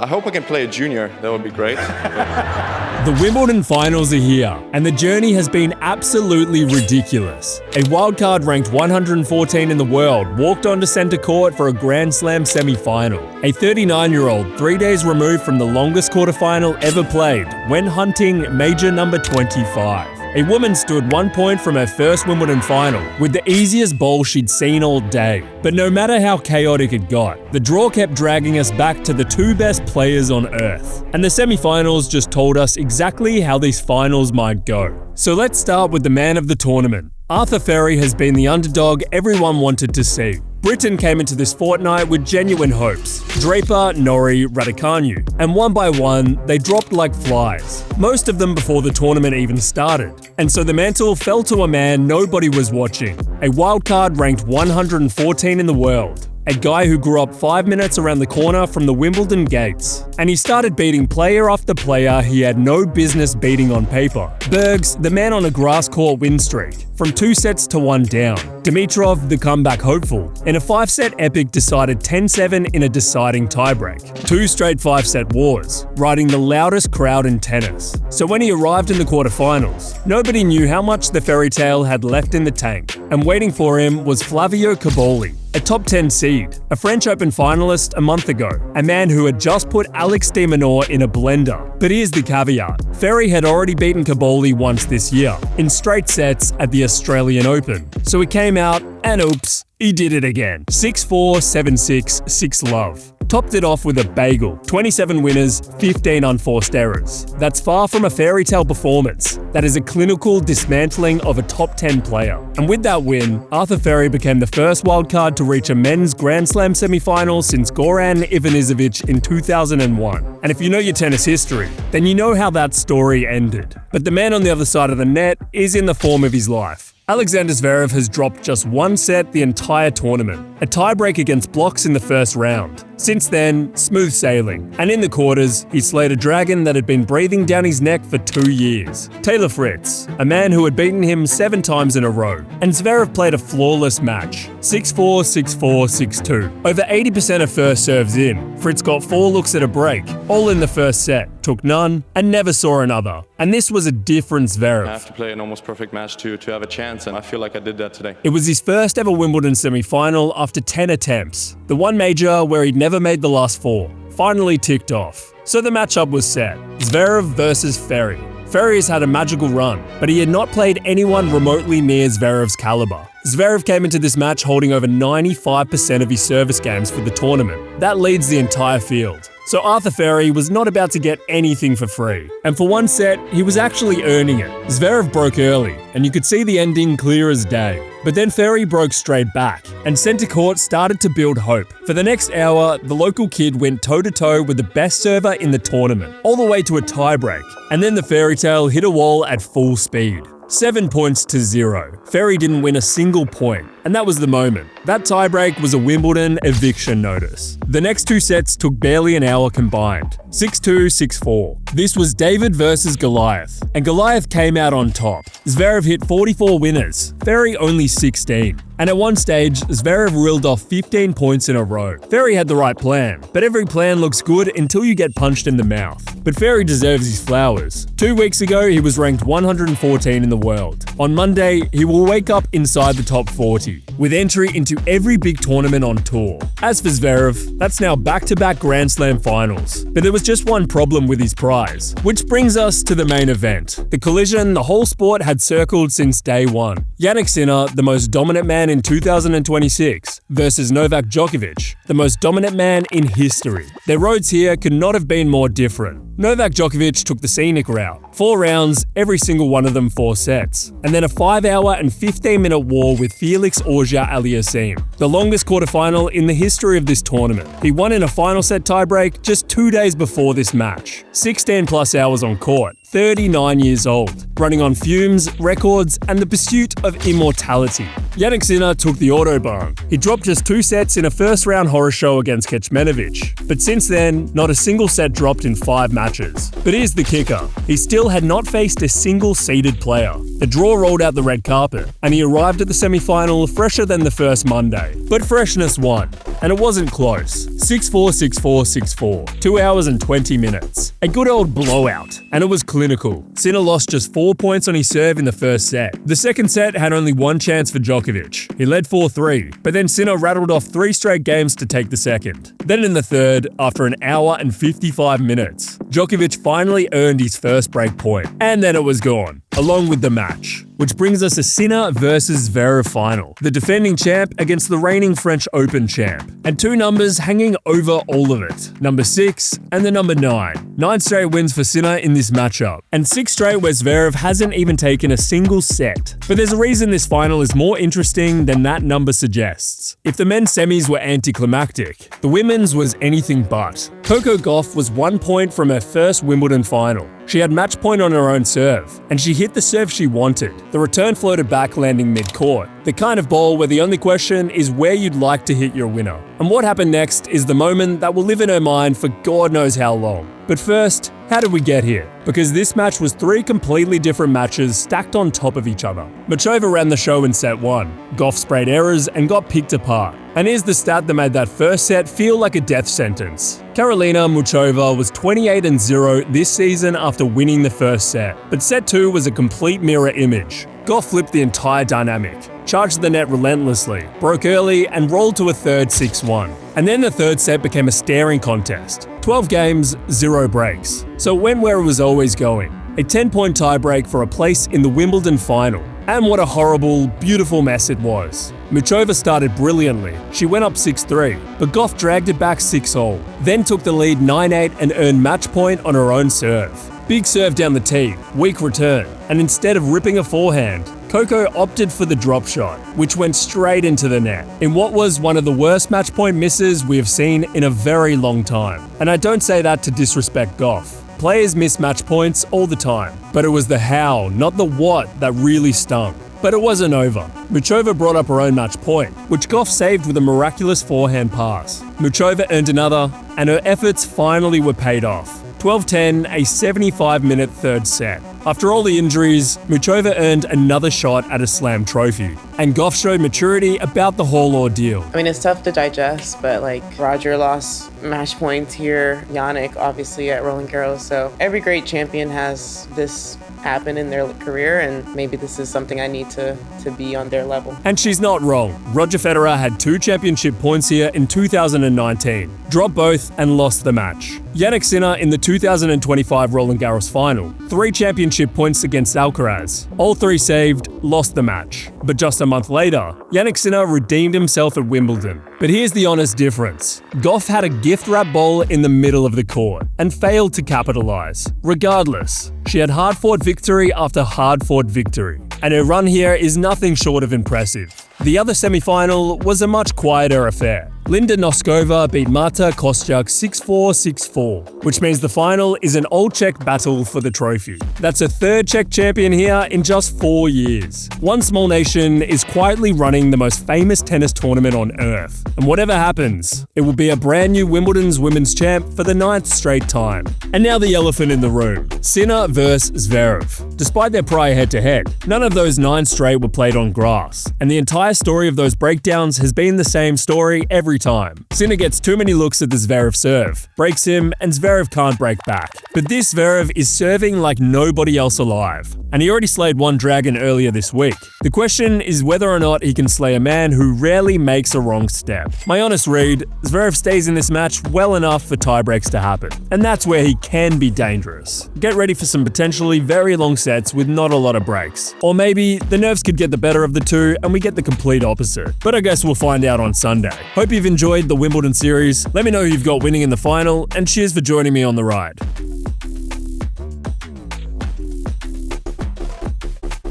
I hope I can play a junior. That would be great. The Wimbledon finals are here, and the journey has been absolutely ridiculous. A wildcard ranked 114 in the world walked onto centre court for a Grand Slam semi-final. A 39-year-old, 3 days removed from the longest quarterfinal ever played, went hunting major number 25. A woman stood 1 point from her first Wimbledon final with the easiest bowl she'd seen all day. But no matter how chaotic it got, the draw kept dragging us back to the two best players on earth. And the semi-finals just told us exactly how these finals might go. So let's start with the man of the tournament. Arthur Fery has been the underdog everyone wanted to see. Britain came into this fortnight with genuine hopes. Draper, Norrie, Raducanu, and one by one, they dropped like flies. Most of them before the tournament even started. And so the mantle fell to a man nobody was watching. A wildcard ranked 114 in the world. A guy who grew up 5 minutes around the corner from the Wimbledon gates. And he started beating player after player he had no business beating on paper. Bergs, the man on a grass court win streak, from 2 sets to 1 down. Dimitrov, the comeback hopeful, in a 5-set epic decided 10-7 in a deciding tiebreak. 2 straight 5-set wars, riding the loudest crowd in tennis. So when he arrived in the quarterfinals, nobody knew how much the Ferytale had left in the tank. And waiting for him was Flavio Cobolli, a top 10 seed, a French Open finalist a month ago, a man who had just put Alex de Minaur in a blender. But here's the caveat. Ferry had already beaten Cobolli once this year, in straight sets at the Australian Open. So he came out and oops, he did it again. 6-4, 7-6, 6-love. Topped it off with a bagel. 27 winners, 15 unforced errors. That's far from a Ferytale performance. That is a clinical dismantling of a top 10 player. And with that win, Arthur Fery became the first wildcard to reach a men's Grand Slam semi-final since Goran Ivanisevic in 2001. And if you know your tennis history, then you know how that story ended. But the man on the other side of the net is in the form of his life. Alexander Zverev has dropped just 1 set the entire tournament, a tiebreak against blocks in the first round. Since then, smooth sailing, and in the quarters, he slayed a dragon that had been breathing down his neck for 2 years. Taylor Fritz, a man who had beaten him 7 times in a row, and Zverev played a flawless match. 6-4, 6-4, 6-2. Over 80% of first serves in, Fritz got 4 looks at a break, all in the first set, took none, and never saw another. And this was a different Zverev. I have to play an almost perfect match to have a chance, and I feel like I did that today. It was his first ever Wimbledon semi-final after 10 attempts. The one major where he'd never made the last 4. Finally ticked off. So the matchup was set. Zverev versus Ferry. Ferry has had a magical run, but he had not played anyone remotely near Zverev's caliber. Zverev came into this match holding over 95% of his service games for the tournament. That leads the entire field. So Arthur Fery was not about to get anything for free. And for 1 set, he was actually earning it. Zverev broke early, and you could see the ending clear as day. But then Ferry broke straight back, and centre court started to build hope. For the next hour, the local kid went toe-to-toe with the best server in the tournament, all the way to a tiebreak. And then the Ferytale hit a wall at full speed. 7 points to 0. Ferry didn't win a single point, and that was the moment. That tiebreak was a Wimbledon eviction notice. The next 2 sets took barely an hour combined. 6-2, 6-4. This was David versus Goliath, and Goliath came out on top. Zverev hit 44 winners, Ferry only 16. And at one stage, Zverev reeled off 15 points in a row. Ferry had the right plan, but every plan looks good until you get punched in the mouth. But Ferry deserves his flowers. 2 weeks ago, he was ranked 114 in the world. On Monday, he will wake up inside the top 40, with entry into every big tournament on tour. As for Zverev, that's now back-to-back Grand Slam finals. But there was just one problem with his prize, which brings us to the main event. The collision the whole sport had circled since day one. Jannik Sinner, the most dominant man in 2026, versus Novak Djokovic, the most dominant man in history. Their roads here could not have been more different. Novak Djokovic took the scenic route. 4 rounds, every single one of them 4 sets. And then a 5-hour and 15-minute war with Felix Auger-Aliassime, the longest quarterfinal in the history of this tournament. He won in a final set tiebreak just 2 days before this match. 16 plus hours on court. 39 years old, running on fumes, records, and the pursuit of immortality. Jannik Sinner took the autobahn. He dropped just 2 sets in a first-round horror show against Kecmanovic. But since then, not a single set dropped in 5 matches. But here's the kicker. He still had not faced a single seeded player. The draw rolled out the red carpet, and he arrived at the semi-final fresher than the first Monday. But freshness won, and it wasn't close. 6-4, 6-4, 6-4. 2 hours and 20 minutes. A good old blowout, and it was clinical. Sinner lost just 4 points on his serve in the first set. The second set had only one chance for Djokovic. He led 4-3, but then Sinner rattled off 3 straight games to take the second. Then in the third, after an hour and 55 minutes, Djokovic finally earned his first break point, and then it was gone, along with the match. Which brings us a Sinner versus Zverev final, the defending champ against the reigning French Open champ, and 2 numbers hanging over all of it, number 6 and the number 9. 9 straight wins for Sinner in this matchup, and 6 straight where Zverev hasn't even taken a single set. But there's a reason this final is more interesting than that number suggests. If the men's semis were anticlimactic, the women's was anything but. Coco Gauff was 1 point from her first Wimbledon final. She had match point on her own serve, and she hit the serve she wanted. The return floated back, landing mid-court. The kind of ball where the only question is where you'd like to hit your winner. And what happened next is the moment that will live in her mind for God knows how long. But first, how did we get here? Because this match was 3 completely different matches stacked on top of each other. Muchova ran the show in set 1. Gauff sprayed errors and got picked apart. And here's the stat that made that first set feel like a death sentence. Karolina Muchova was 28-0 this season after winning the first set. But set 2 was a complete mirror image. Gauff flipped the entire dynamic, charged the net relentlessly, broke early, and rolled to a third 6-1. And then the third set became a staring contest. 12 games, 0 breaks. So it went where it was always going. A 10-point tiebreak for a place in the Wimbledon final. And what a horrible, beautiful mess it was. Muchova started brilliantly. She went up 6-3, but Gauff dragged it back 6-all, then took the lead 9-8 and earned match point on her own serve. Big serve down the tee, weak return, and instead of ripping a forehand, Coco opted for the drop shot, which went straight into the net, in what was one of the worst match point misses we have seen in a very long time. And I don't say that to disrespect Gauff. Players miss match points all the time, but it was the how, not the what, that really stung. But it wasn't over. Muchova brought up her own match point, which Gauff saved with a miraculous forehand pass. Muchova earned another, and her efforts finally were paid off. 12-10, a 75-minute third set. After all the injuries, Muchova earned another shot at a slam trophy, and Gauff showed maturity about the whole ordeal. I mean, it's tough to digest, but Roger lost match points here, Jannik obviously at Roland Garros, so every great champion has this happen in their career, and maybe this is something I need to be on their level. And she's not wrong. Roger Federer had 2 championship points here in 2019, dropped both and lost the match. Jannik Sinner in the 2025 Roland Garros final, 3 championship points against Alcaraz. All 3 saved, lost the match. But just a month later, Jannik Sinner redeemed himself at Wimbledon. But here's the honest difference. Gauff had a gift-wrap ball in the middle of the court and failed to capitalize. Regardless, she had hard-fought victory after hard-fought victory. And her run here is nothing short of impressive. The other semi-final was a much quieter affair. Linda Noskova beat Marta Kostyuk 6-4, 6-4, which means the final is an all Czech battle for the trophy. That's a 3rd Czech champion here in just 4 years. One small nation is quietly running the most famous tennis tournament on earth. And whatever happens, it will be a brand new Wimbledon's women's champ for the 9th straight time. And now the elephant in the room, Sinner versus Zverev. Despite their prior head-to-head, none of those 9 straight were played on grass. And the entire story of those breakdowns has been the same story every time. Sinner gets too many looks at the Zverev serve, breaks him, and Zverev can't break back. But this Zverev is serving like nobody else alive. And he already slayed one dragon earlier this week. The question is whether or not he can slay a man who rarely makes a wrong step. My honest read, Zverev stays in this match well enough for tiebreaks to happen. And that's where he can be dangerous. Get ready for some potentially very long sets with not a lot of breaks. Or maybe the nerves could get the better of the two and we get the complete opposite. But I guess we'll find out on Sunday. Hope you've enjoyed the Wimbledon series. Let me know who you've got winning in the final, and cheers for joining me on the ride.